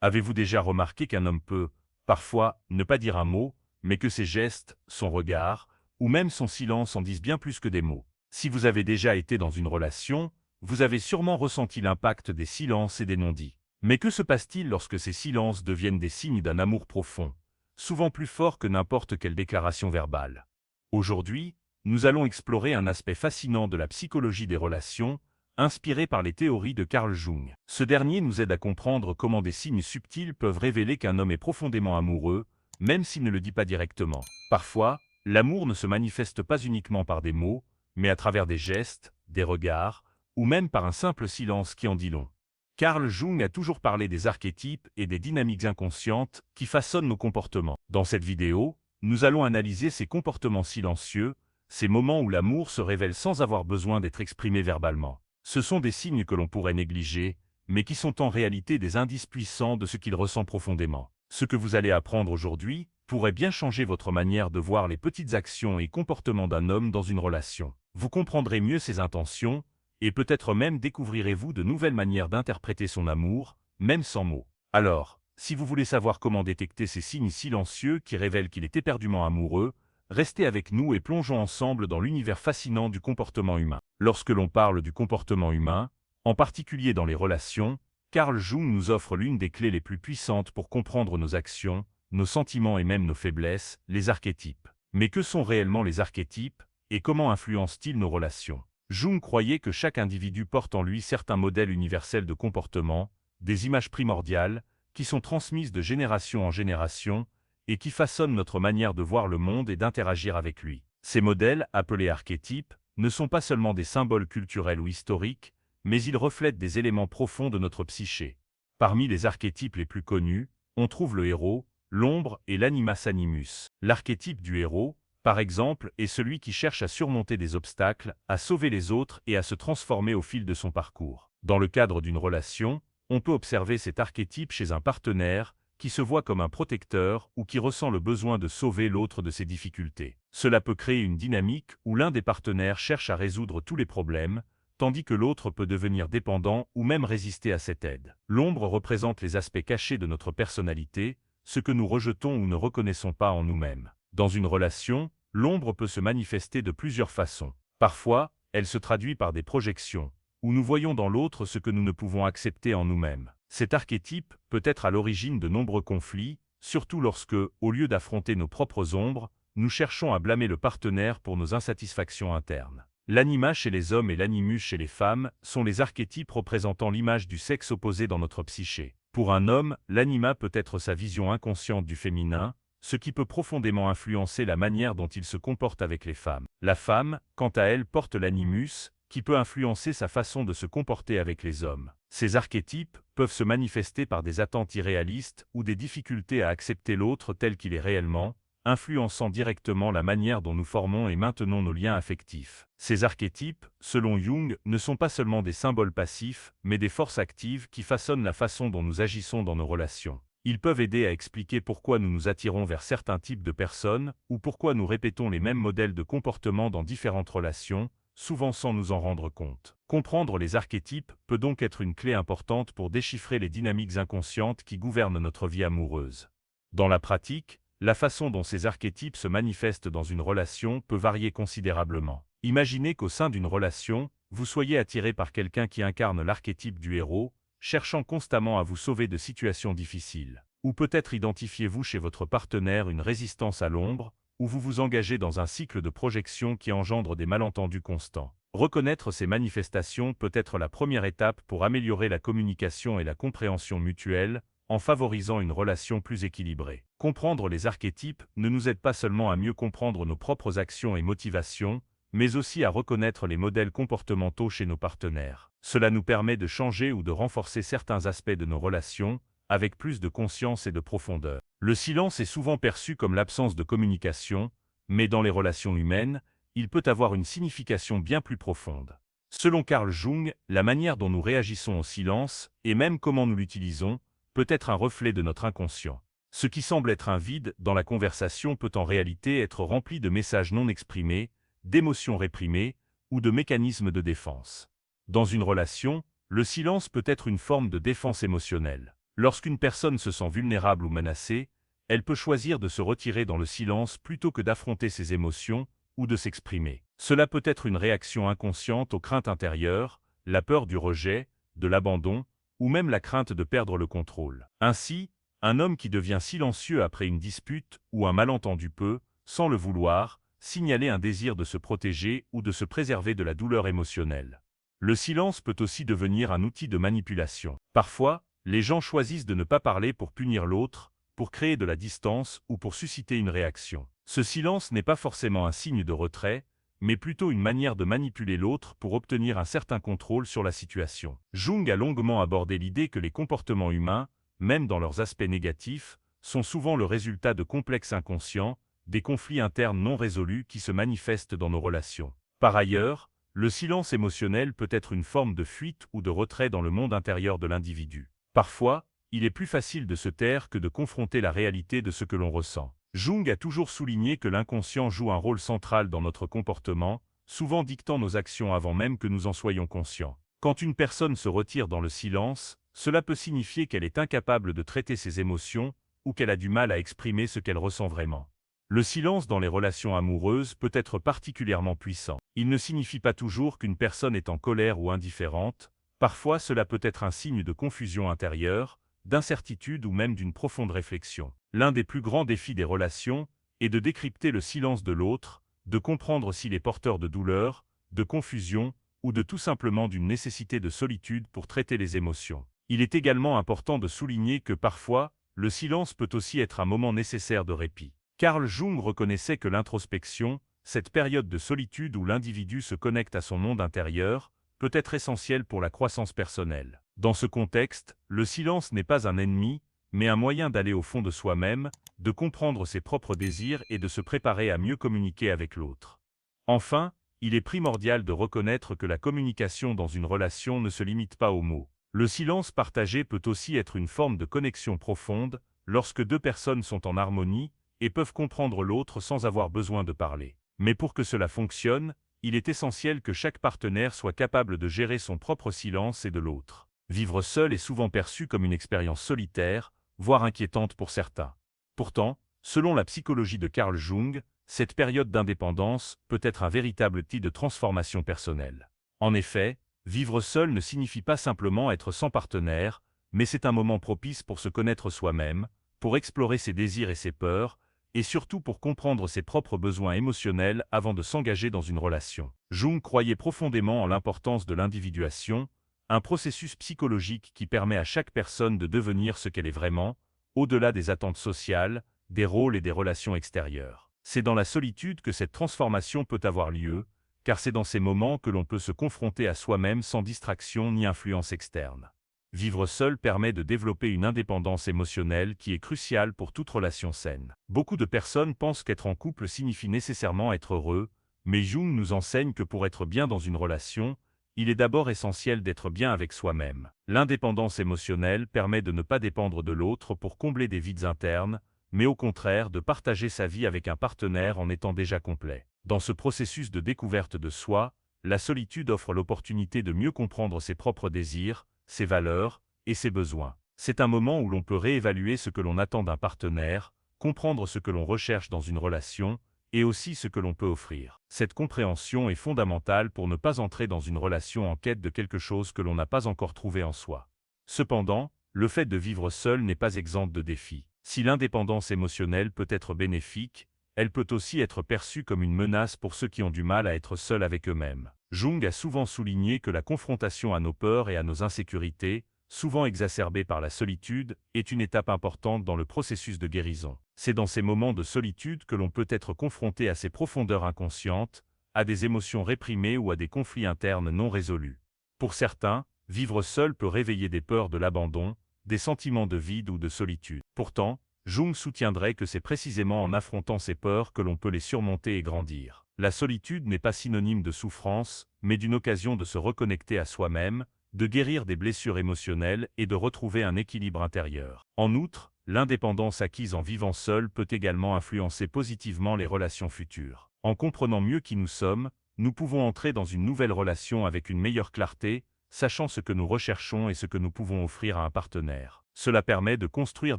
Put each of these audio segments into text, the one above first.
Avez-vous déjà remarqué qu'un homme peut, parfois, ne pas dire un mot, mais que ses gestes, son regard, ou même son silence en disent bien plus que des mots? Si vous avez déjà été dans une relation, vous avez sûrement ressenti l'impact des silences et des non-dits. Mais que se passe-t-il lorsque ces silences deviennent des signes d'un amour profond, souvent plus fort que n'importe quelle déclaration verbale? Aujourd'hui, nous allons explorer un aspect fascinant de la psychologie des relations, inspiré par les théories de Carl Jung. Ce dernier nous aide à comprendre comment des signes subtils peuvent révéler qu'un homme est profondément amoureux, même s'il ne le dit pas directement. Parfois, l'amour ne se manifeste pas uniquement par des mots, mais à travers des gestes, des regards, ou même par un simple silence qui en dit long. Carl Jung a toujours parlé des archétypes et des dynamiques inconscientes qui façonnent nos comportements. Dans cette vidéo, nous allons analyser ces comportements silencieux, ces moments où l'amour se révèle sans avoir besoin d'être exprimé verbalement. Ce sont des signes que l'on pourrait négliger, mais qui sont en réalité des indices puissants de ce qu'il ressent profondément. Ce que vous allez apprendre aujourd'hui pourrait bien changer votre manière de voir les petites actions et comportements d'un homme dans une relation. Vous comprendrez mieux ses intentions, et peut-être même découvrirez-vous de nouvelles manières d'interpréter son amour, même sans mots. Alors, si vous voulez savoir comment détecter ces signes silencieux qui révèlent qu'il est éperdument amoureux, restez avec nous et plongeons ensemble dans l'univers fascinant du comportement humain. Lorsque l'on parle du comportement humain, en particulier dans les relations, Carl Jung nous offre l'une des clés les plus puissantes pour comprendre nos actions, nos sentiments et même nos faiblesses, les archétypes. Mais que sont réellement les archétypes, et comment influencent-ils nos relations? Jung croyait que chaque individu porte en lui certains modèles universels de comportement, des images primordiales, qui sont transmises de génération en génération, et qui façonnent notre manière de voir le monde et d'interagir avec lui. Ces modèles, appelés archétypes, ne sont pas seulement des symboles culturels ou historiques, mais ils reflètent des éléments profonds de notre psyché. Parmi les archétypes les plus connus, on trouve le héros, l'ombre et l'animas animus. L'archétype du héros, par exemple, est celui qui cherche à surmonter des obstacles, à sauver les autres et à se transformer au fil de son parcours. Dans le cadre d'une relation, on peut observer cet archétype chez un partenaire, qui se voit comme un protecteur ou qui ressent le besoin de sauver l'autre de ses difficultés. Cela peut créer une dynamique où l'un des partenaires cherche à résoudre tous les problèmes, tandis que l'autre peut devenir dépendant ou même résister à cette aide. L'ombre représente les aspects cachés de notre personnalité, ce que nous rejetons ou ne reconnaissons pas en nous-mêmes. Dans une relation, l'ombre peut se manifester de plusieurs façons. Parfois, elle se traduit par des projections, où nous voyons dans l'autre ce que nous ne pouvons accepter en nous-mêmes. Cet archétype peut être à l'origine de nombreux conflits, surtout lorsque, au lieu d'affronter nos propres ombres, nous cherchons à blâmer le partenaire pour nos insatisfactions internes. L'anima chez les hommes et l'animus chez les femmes sont les archétypes représentant l'image du sexe opposé dans notre psyché. Pour un homme, l'anima peut être sa vision inconsciente du féminin, ce qui peut profondément influencer la manière dont il se comporte avec les femmes. La femme, quant à elle, porte l'animus, qui peut influencer sa façon de se comporter avec les hommes. Ces archétypes peuvent se manifester par des attentes irréalistes ou des difficultés à accepter l'autre tel qu'il est réellement, influençant directement la manière dont nous formons et maintenons nos liens affectifs. Ces archétypes, selon Jung, ne sont pas seulement des symboles passifs, mais des forces actives qui façonnent la façon dont nous agissons dans nos relations. Ils peuvent aider à expliquer pourquoi nous nous attirons vers certains types de personnes, ou pourquoi nous répétons les mêmes modèles de comportement dans différentes relations, souvent sans nous en rendre compte. Comprendre les archétypes peut donc être une clé importante pour déchiffrer les dynamiques inconscientes qui gouvernent notre vie amoureuse. Dans la pratique, la façon dont ces archétypes se manifestent dans une relation peut varier considérablement. Imaginez qu'au sein d'une relation, vous soyez attiré par quelqu'un qui incarne l'archétype du héros, cherchant constamment à vous sauver de situations difficiles. Ou peut-être identifiez-vous chez votre partenaire une résistance à l'ombre, ou vous vous engagez dans un cycle de projection qui engendre des malentendus constants. Reconnaître ces manifestations peut être la première étape pour améliorer la communication et la compréhension mutuelle, en favorisant une relation plus équilibrée. Comprendre les archétypes ne nous aide pas seulement à mieux comprendre nos propres actions et motivations, mais aussi à reconnaître les modèles comportementaux chez nos partenaires. Cela nous permet de changer ou de renforcer certains aspects de nos relations, avec plus de conscience et de profondeur. Le silence est souvent perçu comme l'absence de communication, mais dans les relations humaines, il peut avoir une signification bien plus profonde. Selon Carl Jung, la manière dont nous réagissons au silence, et même comment nous l'utilisons, peut être un reflet de notre inconscient. Ce qui semble être un vide dans la conversation peut en réalité être rempli de messages non exprimés, d'émotions réprimées ou de mécanismes de défense. Dans une relation, le silence peut être une forme de défense émotionnelle. Lorsqu'une personne se sent vulnérable ou menacée, elle peut choisir de se retirer dans le silence plutôt que d'affronter ses émotions ou de s'exprimer. Cela peut être une réaction inconsciente aux craintes intérieures, la peur du rejet, de l'abandon, ou même la crainte de perdre le contrôle. Ainsi, un homme qui devient silencieux après une dispute ou un malentendu peut, sans le vouloir, signaler un désir de se protéger ou de se préserver de la douleur émotionnelle. Le silence peut aussi devenir un outil de manipulation. Parfois, les gens choisissent de ne pas parler pour punir l'autre, pour créer de la distance ou pour susciter une réaction. Ce silence n'est pas forcément un signe de retrait, mais plutôt une manière de manipuler l'autre pour obtenir un certain contrôle sur la situation. Jung a longuement abordé l'idée que les comportements humains, même dans leurs aspects négatifs, sont souvent le résultat de complexes inconscients, des conflits internes non résolus qui se manifestent dans nos relations. Par ailleurs, le silence émotionnel peut être une forme de fuite ou de retrait dans le monde intérieur de l'individu. Parfois, il est plus facile de se taire que de confronter la réalité de ce que l'on ressent. Jung a toujours souligné que l'inconscient joue un rôle central dans notre comportement, souvent dictant nos actions avant même que nous en soyons conscients. Quand une personne se retire dans le silence, cela peut signifier qu'elle est incapable de traiter ses émotions ou qu'elle a du mal à exprimer ce qu'elle ressent vraiment. Le silence dans les relations amoureuses peut être particulièrement puissant. Il ne signifie pas toujours qu'une personne est en colère ou indifférente, parfois cela peut être un signe de confusion intérieure, d'incertitude ou même d'une profonde réflexion. L'un des plus grands défis des relations est de décrypter le silence de l'autre, de comprendre s'il est porteur de douleur, de confusion ou de tout simplement d'une nécessité de solitude pour traiter les émotions. Il est également important de souligner que parfois, le silence peut aussi être un moment nécessaire de répit. Carl Jung reconnaissait que l'introspection, cette période de solitude où l'individu se connecte à son monde intérieur, peut être essentielle pour la croissance personnelle. Dans ce contexte, le silence n'est pas un ennemi, mais un moyen d'aller au fond de soi-même, de comprendre ses propres désirs et de se préparer à mieux communiquer avec l'autre. Enfin, il est primordial de reconnaître que la communication dans une relation ne se limite pas aux mots. Le silence partagé peut aussi être une forme de connexion profonde, lorsque deux personnes sont en harmonie et peuvent comprendre l'autre sans avoir besoin de parler. Mais pour que cela fonctionne, il est essentiel que chaque partenaire soit capable de gérer son propre silence et de l'autre. Vivre seul est souvent perçu comme une expérience solitaire, voire inquiétante pour certains. Pourtant, selon la psychologie de Carl Jung, cette période d'indépendance peut être un véritable outil de transformation personnelle. En effet, vivre seul ne signifie pas simplement être sans partenaire, mais c'est un moment propice pour se connaître soi-même, pour explorer ses désirs et ses peurs, et surtout pour comprendre ses propres besoins émotionnels avant de s'engager dans une relation. Jung croyait profondément en l'importance de l'individuation, un processus psychologique qui permet à chaque personne de devenir ce qu'elle est vraiment, au-delà des attentes sociales, des rôles et des relations extérieures. C'est dans la solitude que cette transformation peut avoir lieu, car c'est dans ces moments que l'on peut se confronter à soi-même sans distraction ni influence externe. Vivre seul permet de développer une indépendance émotionnelle qui est cruciale pour toute relation saine. Beaucoup de personnes pensent qu'être en couple signifie nécessairement être heureux, mais Jung nous enseigne que pour être bien dans une relation, il est d'abord essentiel d'être bien avec soi-même. L'indépendance émotionnelle permet de ne pas dépendre de l'autre pour combler des vides internes, mais au contraire de partager sa vie avec un partenaire en étant déjà complet. Dans ce processus de découverte de soi, la solitude offre l'opportunité de mieux comprendre ses propres désirs, ses valeurs et ses besoins. C'est un moment où l'on peut réévaluer ce que l'on attend d'un partenaire, comprendre ce que l'on recherche dans une relation, et aussi ce que l'on peut offrir. Cette compréhension est fondamentale pour ne pas entrer dans une relation en quête de quelque chose que l'on n'a pas encore trouvé en soi. Cependant, le fait de vivre seul n'est pas exempt de défis. Si l'indépendance émotionnelle peut être bénéfique, elle peut aussi être perçue comme une menace pour ceux qui ont du mal à être seuls avec eux-mêmes. Jung a souvent souligné que la confrontation à nos peurs et à nos insécurités, souvent exacerbée par la solitude, est une étape importante dans le processus de guérison. C'est dans ces moments de solitude que l'on peut être confronté à ces profondeurs inconscientes, à des émotions réprimées ou à des conflits internes non résolus. Pour certains, vivre seul peut réveiller des peurs de l'abandon, des sentiments de vide ou de solitude. Pourtant, Jung soutiendrait que c'est précisément en affrontant ces peurs que l'on peut les surmonter et grandir. La solitude n'est pas synonyme de souffrance, mais d'une occasion de se reconnecter à soi-même, de guérir des blessures émotionnelles et de retrouver un équilibre intérieur. En outre, l'indépendance acquise en vivant seul peut également influencer positivement les relations futures. En comprenant mieux qui nous sommes, nous pouvons entrer dans une nouvelle relation avec une meilleure clarté, sachant ce que nous recherchons et ce que nous pouvons offrir à un partenaire. Cela permet de construire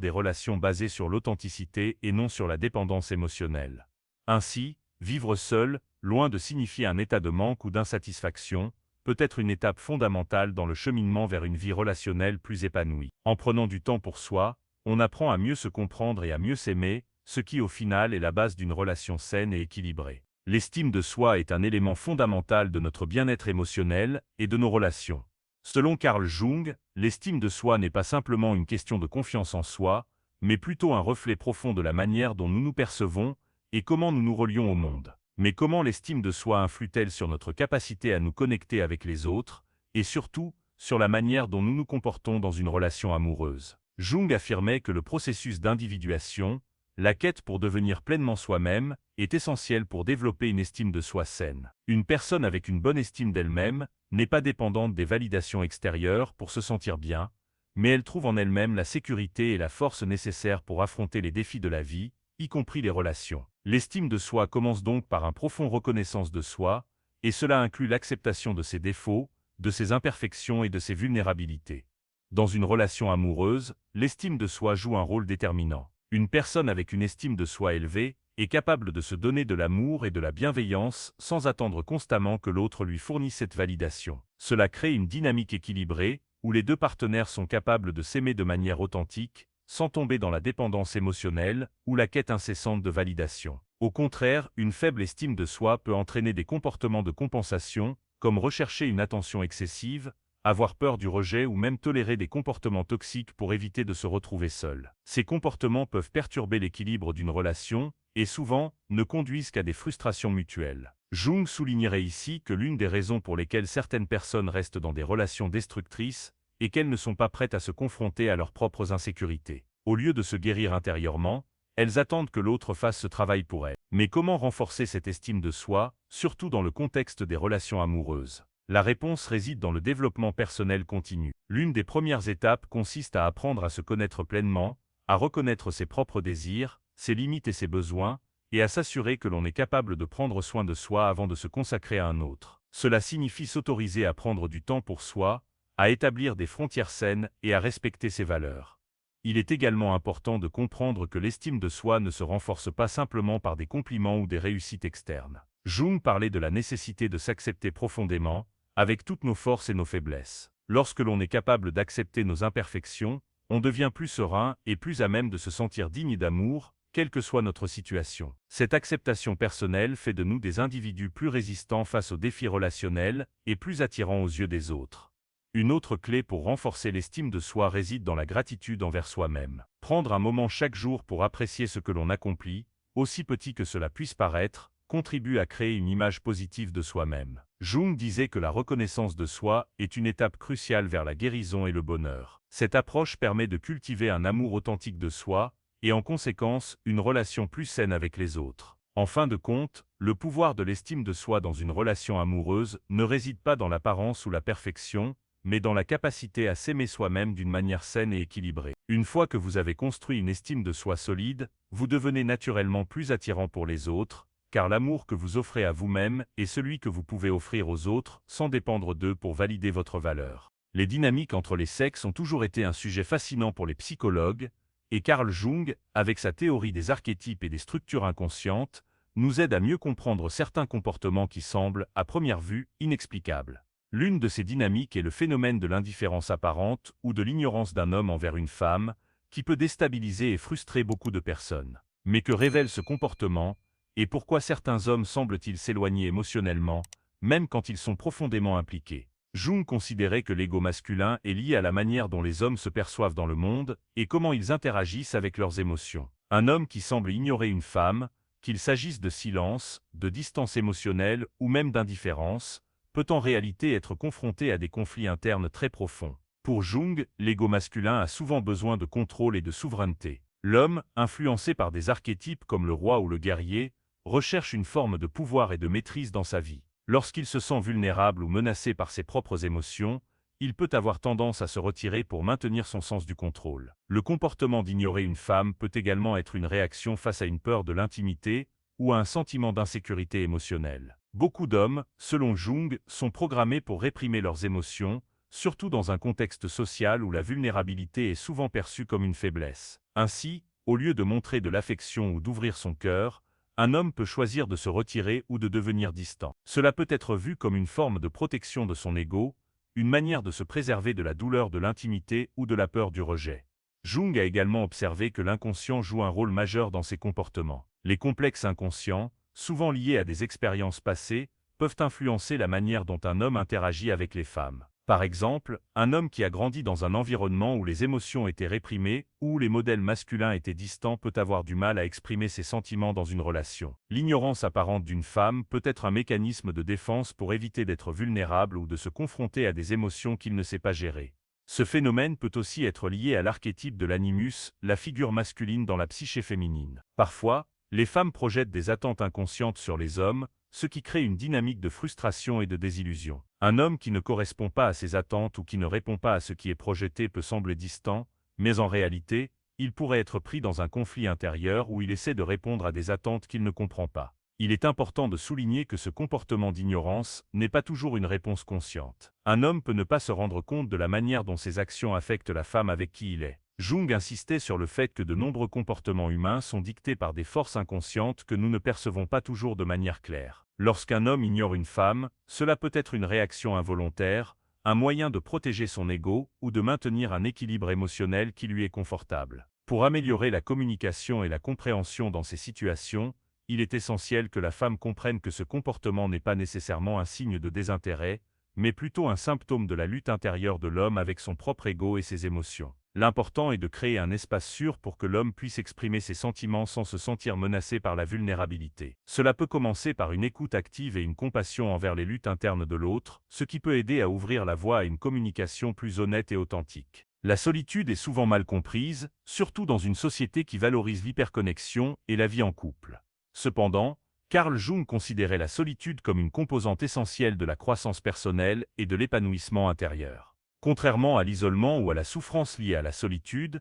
des relations basées sur l'authenticité et non sur la dépendance émotionnelle. Ainsi, vivre seul, loin de signifier un état de manque ou d'insatisfaction, peut être une étape fondamentale dans le cheminement vers une vie relationnelle plus épanouie. En prenant du temps pour soi, on apprend à mieux se comprendre et à mieux s'aimer, ce qui au final est la base d'une relation saine et équilibrée. L'estime de soi est un élément fondamental de notre bien-être émotionnel et de nos relations. Selon Carl Jung, l'estime de soi n'est pas simplement une question de confiance en soi, mais plutôt un reflet profond de la manière dont nous nous percevons et comment nous nous relions au monde. Mais comment l'estime de soi influe-t-elle sur notre capacité à nous connecter avec les autres, et surtout, sur la manière dont nous nous comportons dans une relation amoureuse? Jung affirmait que le processus d'individuation, la quête pour devenir pleinement soi-même, est essentielle pour développer une estime de soi saine. Une personne avec une bonne estime d'elle-même n'est pas dépendante des validations extérieures pour se sentir bien, mais elle trouve en elle-même la sécurité et la force nécessaires pour affronter les défis de la vie, y compris les relations. L'estime de soi commence donc par une profonde reconnaissance de soi, et cela inclut l'acceptation de ses défauts, de ses imperfections et de ses vulnérabilités. Dans une relation amoureuse, l'estime de soi joue un rôle déterminant. Une personne avec une estime de soi élevée est capable de se donner de l'amour et de la bienveillance sans attendre constamment que l'autre lui fournisse cette validation. Cela crée une dynamique équilibrée, où les deux partenaires sont capables de s'aimer de manière authentique, sans tomber dans la dépendance émotionnelle ou la quête incessante de validation. Au contraire, une faible estime de soi peut entraîner des comportements de compensation, comme rechercher une attention excessive, avoir peur du rejet ou même tolérer des comportements toxiques pour éviter de se retrouver seul. Ces comportements peuvent perturber l'équilibre d'une relation et souvent ne conduisent qu'à des frustrations mutuelles. Jung soulignerait ici que l'une des raisons pour lesquelles certaines personnes restent dans des relations destructrices est qu'elles ne sont pas prêtes à se confronter à leurs propres insécurités. Au lieu de se guérir intérieurement, elles attendent que l'autre fasse ce travail pour elles. Mais comment renforcer cette estime de soi, surtout dans le contexte des relations amoureuses? La réponse réside dans le développement personnel continu. L'une des premières étapes consiste à apprendre à se connaître pleinement, à reconnaître ses propres désirs, ses limites et ses besoins, et à s'assurer que l'on est capable de prendre soin de soi avant de se consacrer à un autre. Cela signifie s'autoriser à prendre du temps pour soi, à établir des frontières saines et à respecter ses valeurs. Il est également important de comprendre que l'estime de soi ne se renforce pas simplement par des compliments ou des réussites externes. Jung parlait de la nécessité de s'accepter profondément, avec toutes nos forces et nos faiblesses. Lorsque l'on est capable d'accepter nos imperfections, on devient plus serein et plus à même de se sentir digne d'amour, quelle que soit notre situation. Cette acceptation personnelle fait de nous des individus plus résistants face aux défis relationnels et plus attirants aux yeux des autres. Une autre clé pour renforcer l'estime de soi réside dans la gratitude envers soi-même. Prendre un moment chaque jour pour apprécier ce que l'on accomplit, aussi petit que cela puisse paraître, contribue à créer une image positive de soi-même. Jung disait que la reconnaissance de soi est une étape cruciale vers la guérison et le bonheur. Cette approche permet de cultiver un amour authentique de soi, et en conséquence, une relation plus saine avec les autres. En fin de compte, le pouvoir de l'estime de soi dans une relation amoureuse ne réside pas dans l'apparence ou la perfection, mais dans la capacité à s'aimer soi-même d'une manière saine et équilibrée. Une fois que vous avez construit une estime de soi solide, vous devenez naturellement plus attirant pour les autres, car l'amour que vous offrez à vous-même est celui que vous pouvez offrir aux autres sans dépendre d'eux pour valider votre valeur. Les dynamiques entre les sexes ont toujours été un sujet fascinant pour les psychologues, et Carl Jung, avec sa théorie des archétypes et des structures inconscientes, nous aide à mieux comprendre certains comportements qui semblent, à première vue, inexplicables. L'une de ces dynamiques est le phénomène de l'indifférence apparente ou de l'ignorance d'un homme envers une femme, qui peut déstabiliser et frustrer beaucoup de personnes. Mais que révèle ce comportement, et pourquoi certains hommes semblent-ils s'éloigner émotionnellement, même quand ils sont profondément impliqués? Jung considérait que l'ego masculin est lié à la manière dont les hommes se perçoivent dans le monde et comment ils interagissent avec leurs émotions. Un homme qui semble ignorer une femme, qu'il s'agisse de silence, de distance émotionnelle ou même d'indifférence, peut en réalité être confronté à des conflits internes très profonds. Pour Jung, l'ego masculin a souvent besoin de contrôle et de souveraineté. L'homme, influencé par des archétypes comme le roi ou le guerrier, recherche une forme de pouvoir et de maîtrise dans sa vie. Lorsqu'il se sent vulnérable ou menacé par ses propres émotions, il peut avoir tendance à se retirer pour maintenir son sens du contrôle. Le comportement d'ignorer une femme peut également être une réaction face à une peur de l'intimité ou à un sentiment d'insécurité émotionnelle. Beaucoup d'hommes, selon Jung, sont programmés pour réprimer leurs émotions, surtout dans un contexte social où la vulnérabilité est souvent perçue comme une faiblesse. Ainsi, au lieu de montrer de l'affection ou d'ouvrir son cœur, un homme peut choisir de se retirer ou de devenir distant. Cela peut être vu comme une forme de protection de son ego, une manière de se préserver de la douleur de l'intimité ou de la peur du rejet. Jung a également observé que l'inconscient joue un rôle majeur dans ces comportements. Les complexes inconscients, souvent liés à des expériences passées, peuvent influencer la manière dont un homme interagit avec les femmes. Par exemple, un homme qui a grandi dans un environnement où les émotions étaient réprimées ou où les modèles masculins étaient distants peut avoir du mal à exprimer ses sentiments dans une relation. L'ignorance apparente d'une femme peut être un mécanisme de défense pour éviter d'être vulnérable ou de se confronter à des émotions qu'il ne sait pas gérer. Ce phénomène peut aussi être lié à l'archétype de l'animus, la figure masculine dans la psyché féminine. Parfois, les femmes projettent des attentes inconscientes sur les hommes, ce qui crée une dynamique de frustration et de désillusion. Un homme qui ne correspond pas à ces attentes ou qui ne répond pas à ce qui est projeté peut sembler distant, mais en réalité, il pourrait être pris dans un conflit intérieur où il essaie de répondre à des attentes qu'il ne comprend pas. Il est important de souligner que ce comportement d'ignorance n'est pas toujours une réponse consciente. Un homme peut ne pas se rendre compte de la manière dont ses actions affectent la femme avec qui il est. Jung insistait sur le fait que de nombreux comportements humains sont dictés par des forces inconscientes que nous ne percevons pas toujours de manière claire. Lorsqu'un homme ignore une femme, cela peut être une réaction involontaire, un moyen de protéger son ego ou de maintenir un équilibre émotionnel qui lui est confortable. Pour améliorer la communication et la compréhension dans ces situations, il est essentiel que la femme comprenne que ce comportement n'est pas nécessairement un signe de désintérêt, mais plutôt un symptôme de la lutte intérieure de l'homme avec son propre ego et ses émotions. L'important est de créer un espace sûr pour que l'homme puisse exprimer ses sentiments sans se sentir menacé par la vulnérabilité. Cela peut commencer par une écoute active et une compassion envers les luttes internes de l'autre, ce qui peut aider à ouvrir la voie à une communication plus honnête et authentique. La solitude est souvent mal comprise, surtout dans une société qui valorise l'hyperconnexion et la vie en couple. Cependant, Carl Jung considérait la solitude comme une composante essentielle de la croissance personnelle et de l'épanouissement intérieur. Contrairement à l'isolement ou à la souffrance liée à la solitude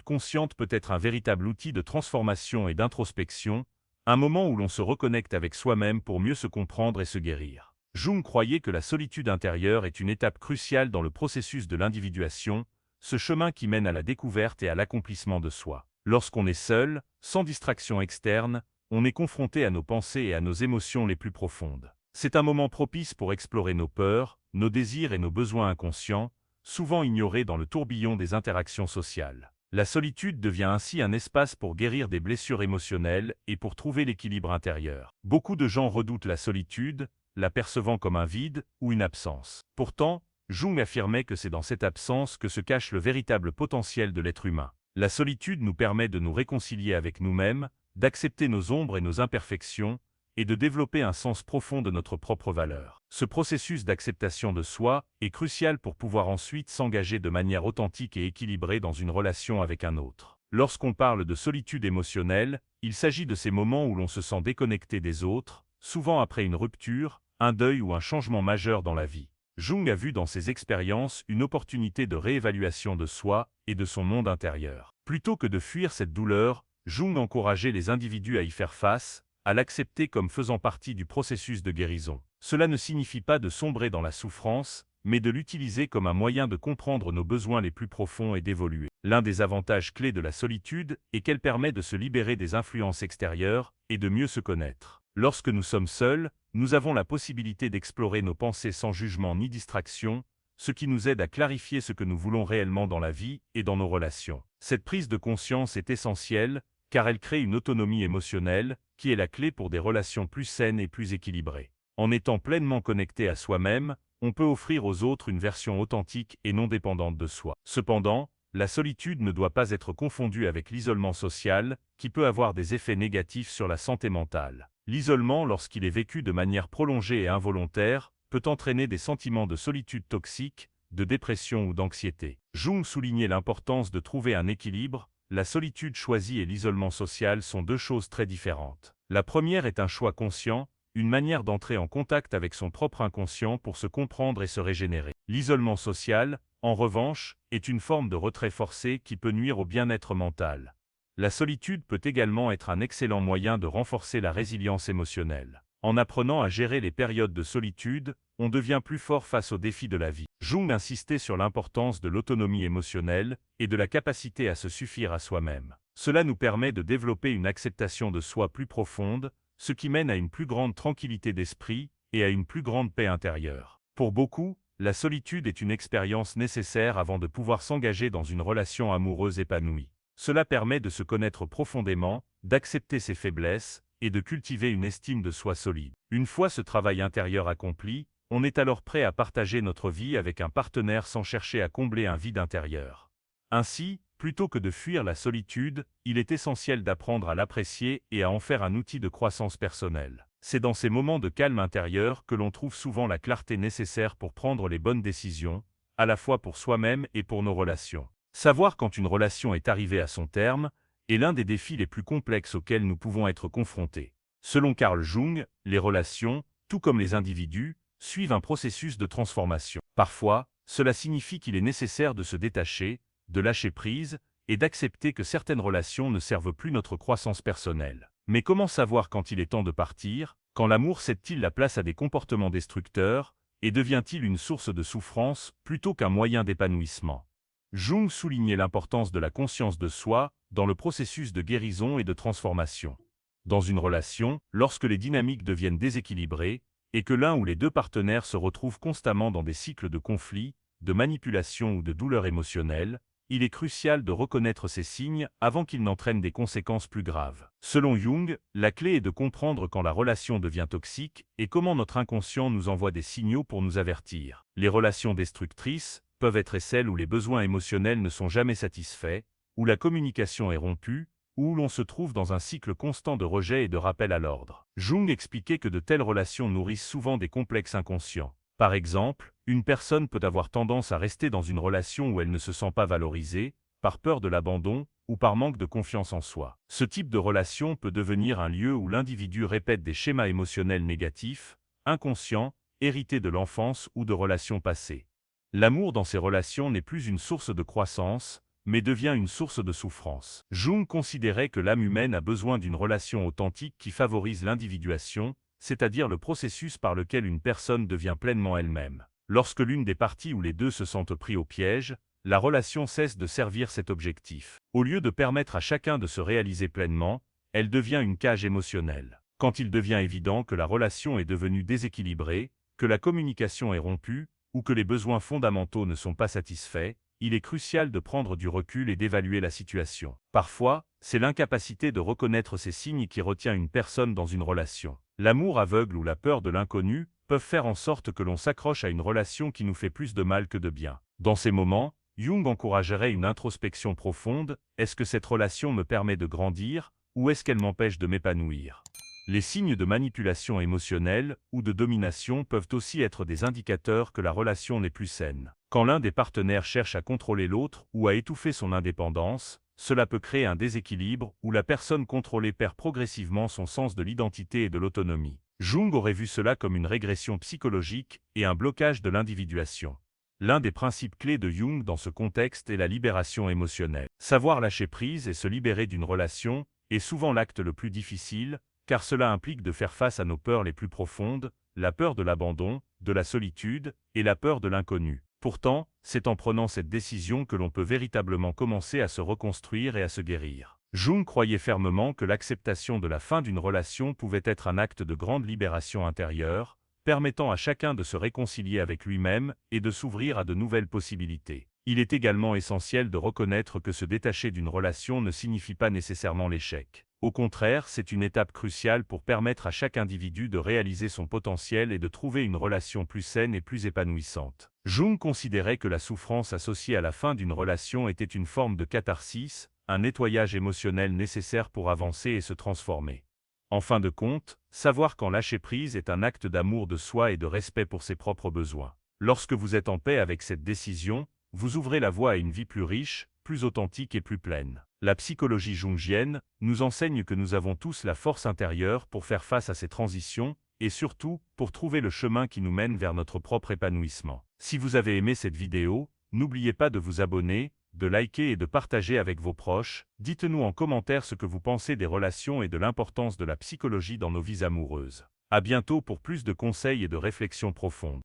consciente peut être un véritable outil de transformation et d'introspection, un moment où l'on se reconnecte avec soi-même pour mieux se comprendre et se guérir. Jung croyait que la solitude intérieure est une étape cruciale dans le processus de l'individuation, ce chemin qui mène à la découverte et à l'accomplissement de soi. Lorsqu'on est seul, sans distraction externe, on est confronté à nos pensées et à nos émotions les plus profondes. C'est un moment propice pour explorer nos peurs, nos désirs et nos besoins inconscients, souvent ignorés dans le tourbillon des interactions sociales. La solitude devient ainsi un espace pour guérir des blessures émotionnelles et pour trouver l'équilibre intérieur. Beaucoup de gens redoutent la solitude, la percevant comme un vide ou une absence. Pourtant, Jung affirmait que c'est dans cette absence que se cache le véritable potentiel de l'être humain. La solitude nous permet de nous réconcilier avec nous-mêmes, d'accepter nos ombres et nos imperfections, et de développer un sens profond de notre propre valeur. Ce processus d'acceptation de soi est crucial pour pouvoir ensuite s'engager de manière authentique et équilibrée dans une relation avec un autre. Lorsqu'on parle de solitude émotionnelle, il s'agit de ces moments où l'on se sent déconnecté des autres, souvent après une rupture, un deuil ou un changement majeur dans la vie. Jung a vu dans ces expériences une opportunité de réévaluation de soi et de son monde intérieur. Plutôt que de fuir cette douleur, Jung encourageait les individus à y faire face, à l'accepter comme faisant partie du processus de guérison. Cela ne signifie pas de sombrer dans la souffrance, mais de l'utiliser comme un moyen de comprendre nos besoins les plus profonds et d'évoluer. L'un des avantages clés de la solitude est qu'elle permet de se libérer des influences extérieures et de mieux se connaître. Lorsque nous sommes seuls, nous avons la possibilité d'explorer nos pensées sans jugement ni distraction, ce qui nous aide à clarifier ce que nous voulons réellement dans la vie et dans nos relations. Cette prise de conscience est essentielle, car elle crée une autonomie émotionnelle, qui est la clé pour des relations plus saines et plus équilibrées. En étant pleinement connecté à soi-même, on peut offrir aux autres une version authentique et non dépendante de soi. Cependant, la solitude ne doit pas être confondue avec l'isolement social, qui peut avoir des effets négatifs sur la santé mentale. L'isolement, lorsqu'il est vécu de manière prolongée et involontaire, peut entraîner des sentiments de solitude toxique, de dépression ou d'anxiété. Jung soulignait l'importance de trouver un équilibre. La solitude choisie et l'isolement social sont deux choses très différentes. La première est un choix conscient, une manière d'entrer en contact avec son propre inconscient pour se comprendre et se régénérer. L'isolement social, en revanche, est une forme de retrait forcé qui peut nuire au bien-être mental. La solitude peut également être un excellent moyen de renforcer la résilience émotionnelle. En apprenant à gérer les périodes de solitude, on devient plus fort face aux défis de la vie. Jung insistait sur l'importance de l'autonomie émotionnelle et de la capacité à se suffire à soi-même. Cela nous permet de développer une acceptation de soi plus profonde, ce qui mène à une plus grande tranquillité d'esprit et à une plus grande paix intérieure. Pour beaucoup, la solitude est une expérience nécessaire avant de pouvoir s'engager dans une relation amoureuse épanouie. Cela permet de se connaître profondément, d'accepter ses faiblesses et de cultiver une estime de soi solide. Une fois ce travail intérieur accompli, on est alors prêt à partager notre vie avec un partenaire sans chercher à combler un vide intérieur. Ainsi, plutôt que de fuir la solitude, il est essentiel d'apprendre à l'apprécier et à en faire un outil de croissance personnelle. C'est dans ces moments de calme intérieur que l'on trouve souvent la clarté nécessaire pour prendre les bonnes décisions, à la fois pour soi-même et pour nos relations. Savoir quand une relation est arrivée à son terme est l'un des défis les plus complexes auxquels nous pouvons être confrontés. Selon Carl Jung, les relations, tout comme les individus, suivent un processus de transformation. Parfois, cela signifie qu'il est nécessaire de se détacher, de lâcher prise et d'accepter que certaines relations ne servent plus notre croissance personnelle. Mais comment savoir quand il est temps de partir, quand l'amour cède-t-il la place à des comportements destructeurs et devient-il une source de souffrance plutôt qu'un moyen d'épanouissement? Jung soulignait l'importance de la conscience de soi dans le processus de guérison et de transformation. Dans une relation, lorsque les dynamiques deviennent déséquilibrées et que l'un ou les deux partenaires se retrouvent constamment dans des cycles de conflits, de manipulation ou de douleur émotionnelle, il est crucial de reconnaître ces signes avant qu'ils n'entraînent des conséquences plus graves. Selon Jung, la clé est de comprendre quand la relation devient toxique et comment notre inconscient nous envoie des signaux pour nous avertir. Les relations destructrices peuvent être celles où les besoins émotionnels ne sont jamais satisfaits, où la communication est rompue, ou où l'on se trouve dans un cycle constant de rejet et de rappel à l'ordre. Jung expliquait que de telles relations nourrissent souvent des complexes inconscients. Par exemple, une personne peut avoir tendance à rester dans une relation où elle ne se sent pas valorisée, par peur de l'abandon ou par manque de confiance en soi. Ce type de relation peut devenir un lieu où l'individu répète des schémas émotionnels négatifs, inconscients, hérités de l'enfance ou de relations passées. L'amour dans ces relations n'est plus une source de croissance, mais devient une source de souffrance. Jung considérait que l'âme humaine a besoin d'une relation authentique qui favorise l'individuation, c'est-à-dire le processus par lequel une personne devient pleinement elle-même. Lorsque l'une des parties ou les deux se sentent pris au piège, la relation cesse de servir cet objectif. Au lieu de permettre à chacun de se réaliser pleinement, elle devient une cage émotionnelle. Quand il devient évident que la relation est devenue déséquilibrée, que la communication est rompue, ou que les besoins fondamentaux ne sont pas satisfaits, il est crucial de prendre du recul et d'évaluer la situation. Parfois, c'est l'incapacité de reconnaître ces signes qui retient une personne dans une relation. L'amour aveugle ou la peur de l'inconnu peuvent faire en sorte que l'on s'accroche à une relation qui nous fait plus de mal que de bien. Dans ces moments, Jung encouragerait une introspection profonde. Est-ce que cette relation me permet de grandir, ou est-ce qu'elle m'empêche de m'épanouir? Les signes de manipulation émotionnelle ou de domination peuvent aussi être des indicateurs que la relation n'est plus saine. Quand l'un des partenaires cherche à contrôler l'autre ou à étouffer son indépendance, cela peut créer un déséquilibre où la personne contrôlée perd progressivement son sens de l'identité et de l'autonomie. Jung aurait vu cela comme une régression psychologique et un blocage de l'individuation. L'un des principes clés de Jung dans ce contexte est la libération émotionnelle. Savoir lâcher prise et se libérer d'une relation est souvent l'acte le plus difficile, car cela implique de faire face à nos peurs les plus profondes, la peur de l'abandon, de la solitude et la peur de l'inconnu. Pourtant, c'est en prenant cette décision que l'on peut véritablement commencer à se reconstruire et à se guérir. Jung croyait fermement que l'acceptation de la fin d'une relation pouvait être un acte de grande libération intérieure, permettant à chacun de se réconcilier avec lui-même et de s'ouvrir à de nouvelles possibilités. Il est également essentiel de reconnaître que se détacher d'une relation ne signifie pas nécessairement l'échec. Au contraire, c'est une étape cruciale pour permettre à chaque individu de réaliser son potentiel et de trouver une relation plus saine et plus épanouissante. Jung considérait que la souffrance associée à la fin d'une relation était une forme de catharsis, un nettoyage émotionnel nécessaire pour avancer et se transformer. En fin de compte, savoir quand lâcher prise est un acte d'amour de soi et de respect pour ses propres besoins. Lorsque vous êtes en paix avec cette décision, vous ouvrez la voie à une vie plus riche, plus authentique et plus pleine. La psychologie jungienne nous enseigne que nous avons tous la force intérieure pour faire face à ces transitions et surtout pour trouver le chemin qui nous mène vers notre propre épanouissement. Si vous avez aimé cette vidéo, n'oubliez pas de vous abonner, de liker et de partager avec vos proches. Dites-nous en commentaire ce que vous pensez des relations et de l'importance de la psychologie dans nos vies amoureuses. À bientôt pour plus de conseils et de réflexions profondes.